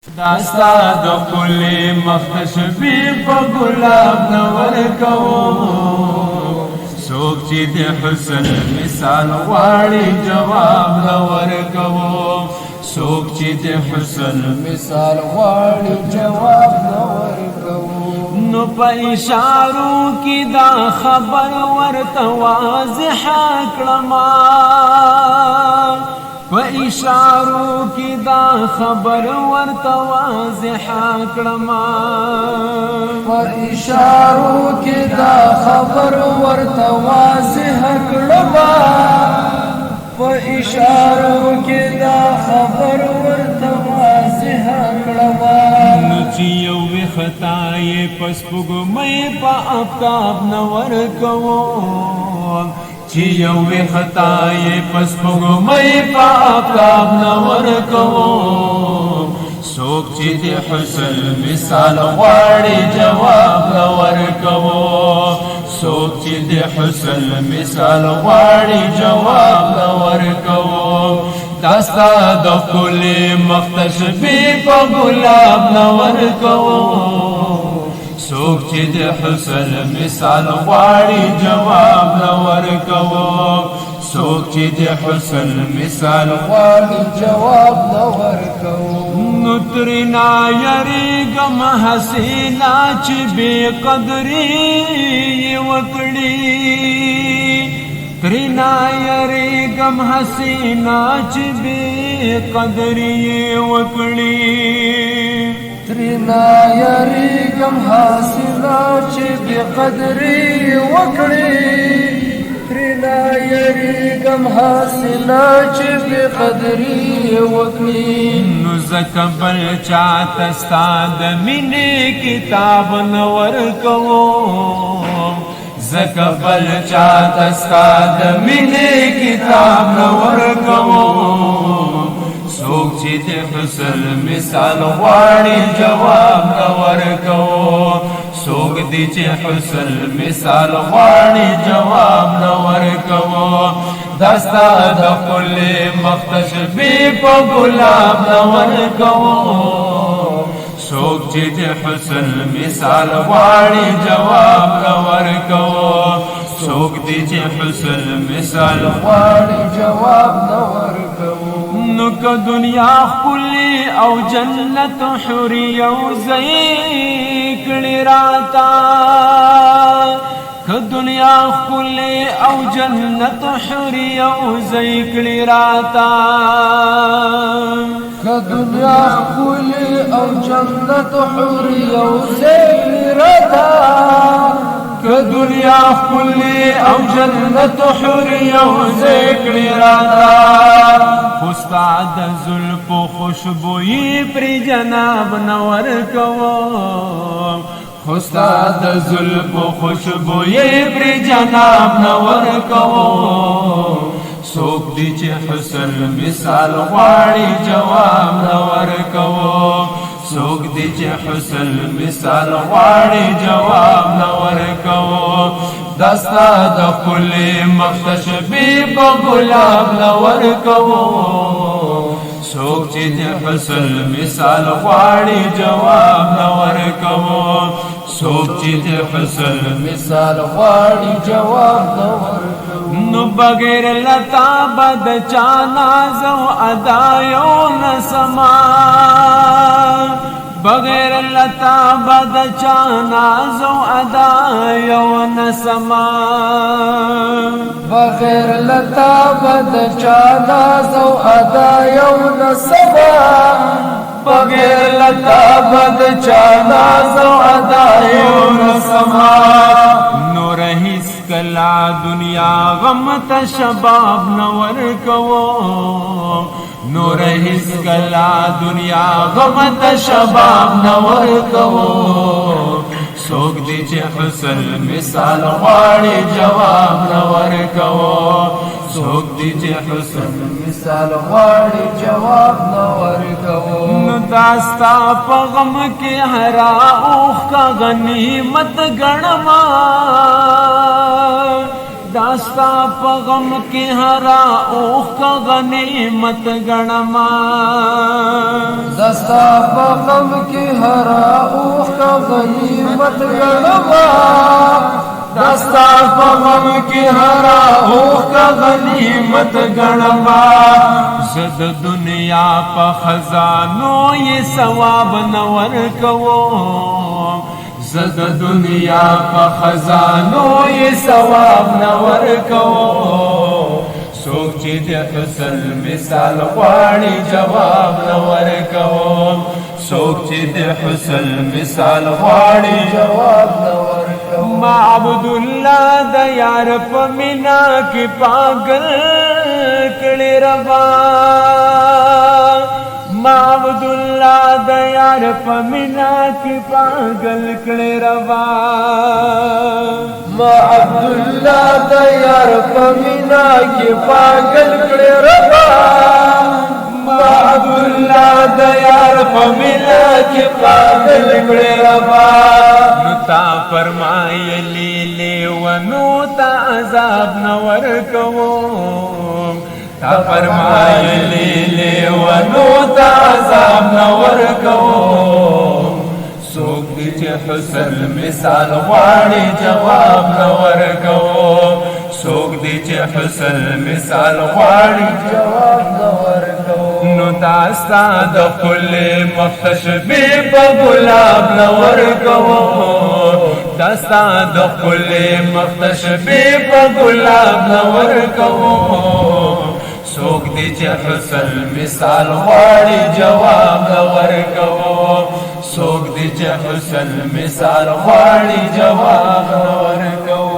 داستا د کلی مختشفی په ګلاب نور کوم څوک چې د حسن مثال غواړي جواب نور کوم څوک چې د حسن مثال غواړي جواب نور کوم نو په اشارو کې دا خبر ورته واضح کړم په اشارو کې دا خبر ورته واضح کړم په اشارو کې دا خبر ورته واضح کړم په اشارو کې دا خبر ورته واضح کړم نو چې یو خطا یې پس پګمې په آفتاب نور کوم چې یو خطا یې پس پګمې په آفتاب نور کوم څوک چې د حسن مثال غواړي جواب نور کوم څوک چې د حسن مثال غواړي جواب نور کوم داستا د کلی مختشفی په ګلاب نور کوم څوک چې د حسن مثال غواړي جواب نور کوم څوک چې د حسن مثال غواړي جواب نور کوم نو ترنا یریګم حسینا چې بے قدرې وکړي ترنا یریګم حسینا چې بے قدرې وکړي ترنا یریګم حسینا چې بے قدرې وکړي ترنا یریګم حسینا چې بے قدرې وکړي نو زکه بل چاته ستا د مینې کتاب نور کوم زکه بل چاته ستا د مینې کتاب نور کوم څوک چې د حسن مثال غواړي جواب نور کوم څوک دی چې حسن مثال غواړي جواب نور کوم داستا د کلی مختشفی په ګلاب نور کوم څوک چې د حسن مثال غواړي جواب نور کوم څوک دی چې حسن مثال غواړي جواب نور کوم نو که دنیا خپلی او جنت حوری او زیکړی راتا که دنیا خپلی او جنت حوری او زیکړی راتا که دنیا خپلی او جنت حوری او زیکړی راتا که دنیا خپلی او جنت حوری او زیکړی راتا استاد زلف خوشبوئی پر جناب نور کوم استاد زلف خوشبوئی پر جناب نور کوم څوک دی چې حسن مثال غواړي جواب نور کوم څوک دی چې حسن مثال غواړي جواب نور کوم داستا د کلی مختشفی په ګلاب نور کوم څوک چې د حسن مثال غواړي جواب نور کوم څوک چې د حسن مثال غواړي جواب نور کوم نو بغیر لتا بد چا ناز او ادا یو نسما بغیر لتا بد چا ناز او ادا یو نسما بغیر لتا بد چا ناز او ادا یو نسما بغیر لتا بد چا ناز او ادا یو نسما نور هیڅ کلا دنیا غم ته شباب نور کوم نور هیڅ کلا دنیا غم ته شباب نور کوم څوک دی چې حسن مثال غواړي جواب نور کوم څوک دی چې حسن مثال غواړي جواب نور کوم نو داستا په غم کې هرا اوخ کا غنیمت ګڼما داستا په غم کې هرا اوخ کا غنیمت غنما داستا په غم کې هرا اوخ کا غنیمت غنما داستا په غم کې هرا اوخ کا غنیمت غنما زد دنیا په خزانو یې ثواب نور کوو زد دنیا په خزانو یې ثواب نور کوو څوک چې د حسن مثال غواړي جواب نور کوو څوک چې د حسن مثال غواړي جواب نور کوو ما عبد الله د یار په مینا کې پاگل کړي ربا ما عبد الله د یار په مینا کې پاگل کړي ربا ما عبد الله د یار په مینا کې پاگل کړي ربا ما عبد الله د یار په مینا کې پاگل کړي ربا نو تا فرمایلی لیونو تا عذاب نور کوم تا فرمایلی لیونو تا عذاب نور کوم څوک دې چې حسن مثال غواړي جواب نور کوم څوک دې چې حسن مثال غواړي جواب نور کوو نو داستا د کل مختشبی په ګلاب نور کوو داستا د کل مختشبی په ګلاب نور کوو څوک دې چې حسن مثال غواړي جواب نور کوو څوک دې چې حسن مثال غواړي جواب نور کوو